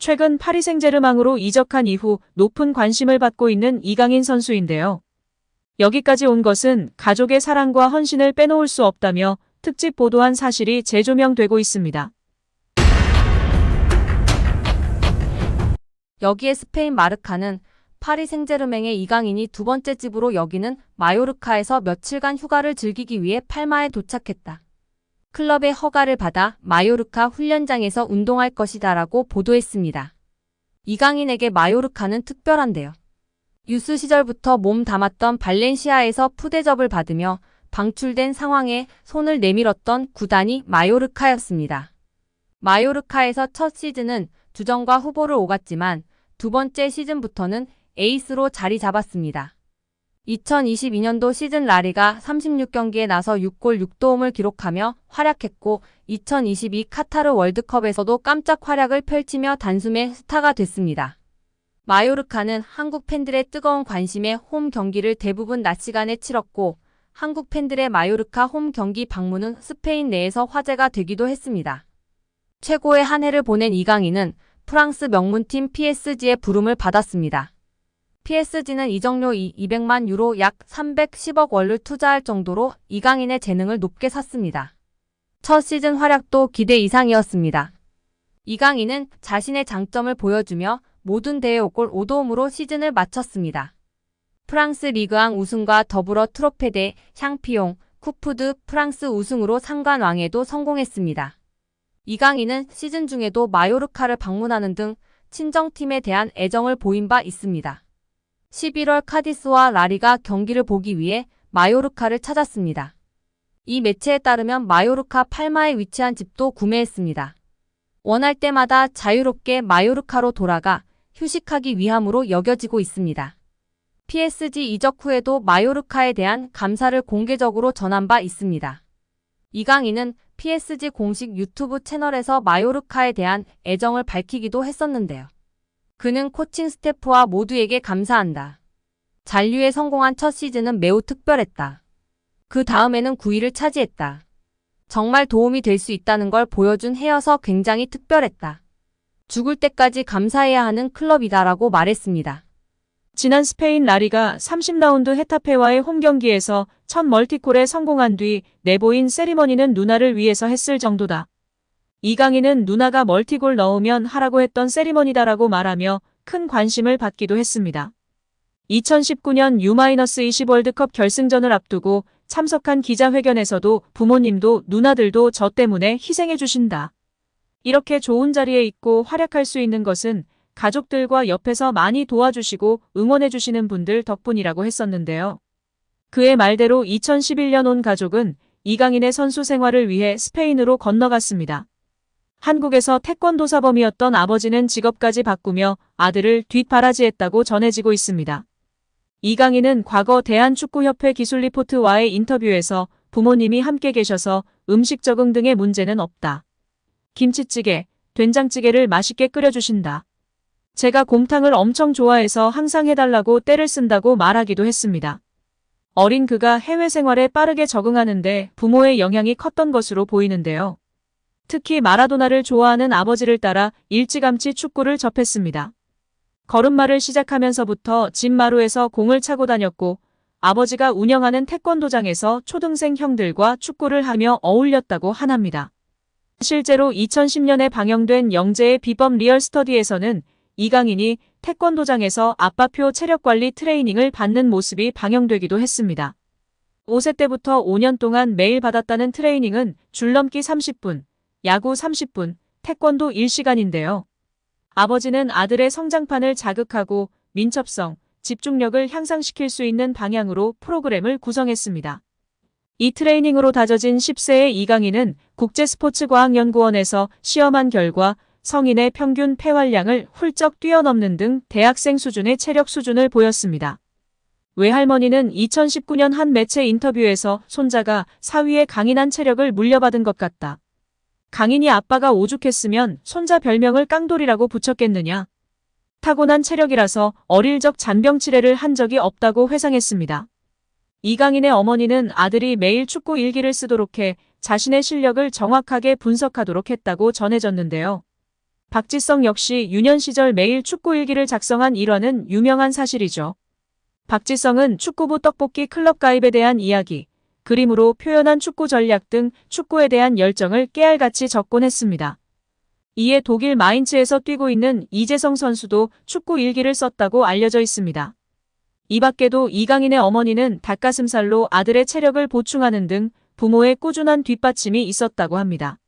최근 파리 생제르맹으로 이적한 이후 높은 관심을 받고 있는 이강인 선수인데요. 여기까지 온 것은 가족의 사랑과 헌신을 빼놓을 수 없다며 특집 보도한 사실이 재조명되고 있습니다. 여기에 스페인 마르카는 파리 생제르맹의 이강인이 두 번째 집으로 여기는 마요르카에서 며칠간 휴가를 즐기기 위해 팔마에 도착했다. 클럽의 허가를 받아 마요르카 훈련장에서 운동할 것이다라고 보도했습니다. 이강인에게 마요르카는 특별한데요. 유스 시절부터 몸 담았던 발렌시아에서 푸대접을 받으며 방출된 상황에 손을 내밀었던 구단이 마요르카였습니다. 마요르카에서 첫 시즌은 주전과 후보를 오갔지만 두 번째 시즌부터는 에이스로 자리 잡았습니다. 2022년도 시즌 라리가 36경기에 나서 6골 6도움을 기록하며 활약했고 2022 카타르 월드컵에서도 깜짝 활약을 펼치며 단숨에 스타가 됐습니다. 마요르카는 한국 팬들의 뜨거운 관심에 홈 경기를 대부분 낮 시간에 치렀고 한국 팬들의 마요르카 홈 경기 방문은 스페인 내에서 화제가 되기도 했습니다. 최고의 한 해를 보낸 이강인은 프랑스 명문팀 PSG의 부름을 받았습니다. PSG는 이적료 200만 유로 약 310억 원을 투자할 정도로 이강인의 재능을 높게 샀습니다. 첫 시즌 활약도 기대 이상이었습니다. 이강인은 자신의 장점을 보여주며 모든 대회 5골 5도움으로 시즌을 마쳤습니다. 프랑스 리그앙 우승과 더불어 트로페 대 샹피용, 쿠프 드 프랑스 우승으로 상관왕에도 성공했습니다. 이강인은 시즌 중에도 마요르카를 방문하는 등 친정팀에 대한 애정을 보인 바 있습니다. 11월 카디스와 라리가 경기를 보기 위해 마요르카를 찾았습니다. 이 매체에 따르면 마요르카 팔마에 위치한 집도 구매했습니다. 원할 때마다 자유롭게 마요르카로 돌아가 휴식하기 위함으로 여겨지고 있습니다. PSG 이적 후에도 마요르카에 대한 감사를 공개적으로 전한 바 있습니다. 이강인은 PSG 공식 유튜브 채널에서 마요르카에 대한 애정을 밝히기도 했었는데요. 그는 코칭 스태프와 모두에게 감사한다. 잔류에 성공한 첫 시즌은 매우 특별했다. 그 다음에는 9위를 차지했다. 정말 도움이 될 수 있다는 걸 보여준 해여서 굉장히 특별했다. 죽을 때까지 감사해야 하는 클럽이다라고 말했습니다. 지난 스페인 라리가 30라운드 헤타페와의 홈경기에서 첫 멀티골에 성공한 뒤 내보인 세리머니는 누나를 위해서 했을 정도다. 이강인은 누나가 멀티골 넣으면 하라고 했던 세리머니다라고 말하며 큰 관심을 받기도 했습니다. 2019년 U-20 월드컵 결승전을 앞두고 참석한 기자회견에서도 부모님도 누나들도 저 때문에 희생해 주신다. 이렇게 좋은 자리에 있고 활약할 수 있는 것은 가족들과 옆에서 많이 도와주시고 응원해 주시는 분들 덕분이라고 했었는데요. 그의 말대로 2011년 온 가족은 이강인의 선수 생활을 위해 스페인으로 건너갔습니다. 한국에서 태권도 사범이었던 아버지는 직업까지 바꾸며 아들을 뒷바라지했다고 전해지고 있습니다. 이강인은 과거 대한축구협회 기술리포트와의 인터뷰에서 부모님이 함께 계셔서 음식 적응 등의 문제는 없다. 김치찌개, 된장찌개를 맛있게 끓여주신다. 제가 곰탕을 엄청 좋아해서 항상 해달라고 떼를 쓴다고 말하기도 했습니다. 어린 그가 해외 생활에 빠르게 적응하는데 부모의 영향이 컸던 것으로 보이는데요. 특히 마라도나를 좋아하는 아버지를 따라 일찌감치 축구를 접했습니다. 걸음마를 시작하면서부터 집 마루에서 공을 차고 다녔고 아버지가 운영하는 태권도장에서 초등생 형들과 축구를 하며 어울렸다고 하납니다. 실제로 2010년에 방영된 영재의 비법 리얼스터디에서는 이강인이 태권도장에서 아빠표 체력관리 트레이닝을 받는 모습이 방영되기도 했습니다. 5세 때부터 5년 동안 매일 받았다는 트레이닝은 줄넘기 30분, 야구 30분, 태권도 1시간인데요. 아버지는 아들의 성장판을 자극하고 민첩성, 집중력을 향상시킬 수 있는 방향으로 프로그램을 구성했습니다. 이 트레이닝으로 다져진 10세의 이강인은 국제스포츠과학연구원에서 시험한 결과 성인의 평균 폐활량을 훌쩍 뛰어넘는 등 대학생 수준의 체력 수준을 보였습니다. 외할머니는 2019년 한 매체 인터뷰에서 손자가 사위의 강인한 체력을 물려받은 것 같다. 강인이 아빠가 오죽했으면 손자 별명을 깡돌이라고 붙였겠느냐. 타고난 체력이라서 어릴 적 잔병치레를 한 적이 없다고 회상했습니다. 이강인의 어머니는 아들이 매일 축구 일기를 쓰도록 해 자신의 실력을 정확하게 분석하도록 했다고 전해졌는데요. 박지성 역시 유년 시절 매일 축구 일기를 작성한 일화는 유명한 사실이죠. 박지성은 축구부 떡볶이 클럽 가입에 대한 이야기, 그림으로 표현한 축구 전략 등 축구에 대한 열정을 깨알같이 적곤 했습니다. 이에 독일 마인츠에서 뛰고 있는 이재성 선수도 축구 일기를 썼다고 알려져 있습니다. 이 밖에도 이강인의 어머니는 닭가슴살로 아들의 체력을 보충하는 등 부모의 꾸준한 뒷받침이 있었다고 합니다.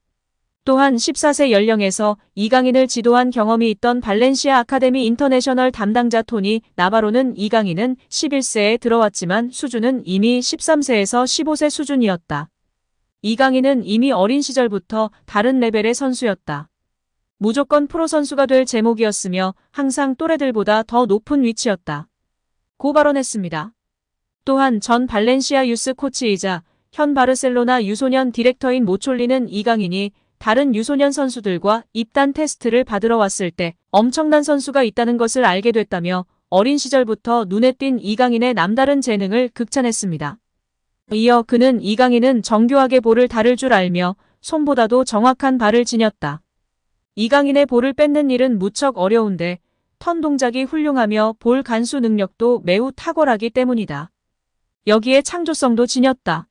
또한 14세 연령에서 이강인을 지도한 경험이 있던 발렌시아 아카데미 인터내셔널 담당자 토니 나바로는 이강인은 11세에 들어왔지만 수준은 이미 13세에서 15세 수준이었다. 이강인은 이미 어린 시절부터 다른 레벨의 선수였다. 무조건 프로 선수가 될 제목이었으며 항상 또래들보다 더 높은 위치였다. 고 발언했습니다. 또한 전 발렌시아 유스 코치이자 현 바르셀로나 유소년 디렉터인 모촐리는 이강인이 다른 유소년 선수들과 입단 테스트를 받으러 왔을 때 엄청난 선수가 있다는 것을 알게 됐다며 어린 시절부터 눈에 띈 이강인의 남다른 재능을 극찬했습니다. 이어 그는 이강인은 정교하게 볼을 다룰 줄 알며 손보다도 정확한 발을 지녔다. 이강인의 볼을 뺏는 일은 무척 어려운데 턴 동작이 훌륭하며 볼 간수 능력도 매우 탁월하기 때문이다. 여기에 창조성도 지녔다.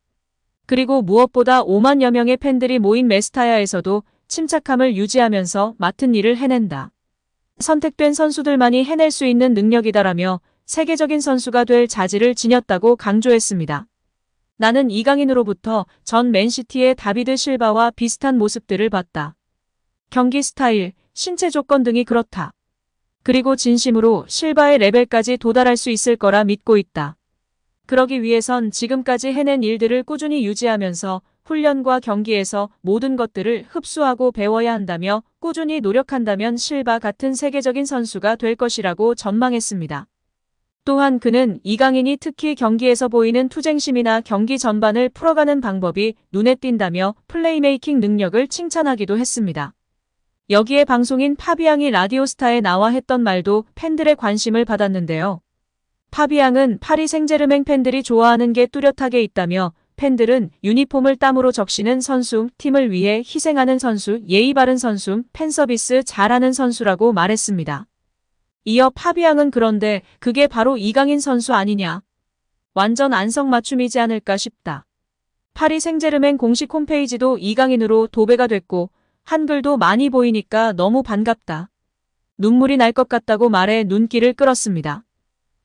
그리고 무엇보다 5만여 명의 팬들이 모인 메스타야에서도 침착함을 유지하면서 맡은 일을 해낸다. 선택된 선수들만이 해낼 수 있는 능력이다라며 세계적인 선수가 될 자질을 지녔다고 강조했습니다. 나는 이강인으로부터 전 맨시티의 다비드 실바와 비슷한 모습들을 봤다. 경기 스타일, 신체 조건 등이 그렇다. 그리고 진심으로 실바의 레벨까지 도달할 수 있을 거라 믿고 있다. 그러기 위해선 지금까지 해낸 일들을 꾸준히 유지하면서 훈련과 경기에서 모든 것들을 흡수하고 배워야 한다며 꾸준히 노력한다면 실바 같은 세계적인 선수가 될 것이라고 전망했습니다. 또한 그는 이강인이 특히 경기에서 보이는 투쟁심이나 경기 전반을 풀어가는 방법이 눈에 띈다며 플레이메이킹 능력을 칭찬하기도 했습니다. 여기에 방송인 파비앙이 라디오스타에 나와 했던 말도 팬들의 관심을 받았는데요. 파비앙은 파리 생제르맹 팬들이 좋아하는 게 뚜렷하게 있다며 팬들은 유니폼을 땀으로 적시는 선수, 팀을 위해 희생하는 선수, 예의 바른 선수, 팬서비스 잘하는 선수라고 말했습니다. 이어 파비앙은 그런데 그게 바로 이강인 선수 아니냐. 완전 안성맞춤이지 않을까 싶다. 파리 생제르맹 공식 홈페이지도 이강인으로 도배가 됐고 한글도 많이 보이니까 너무 반갑다. 눈물이 날 것 같다고 말해 눈길을 끌었습니다.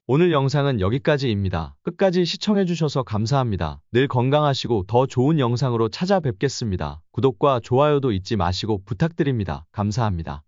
오늘 영상은 여기까지입니다. 끝까지 시청해주셔서 감사합니다. 늘 건강하시고 더 좋은 영상으로 찾아뵙겠습니다. 구독과 좋아요도 잊지 마시고 부탁드립니다. 감사합니다.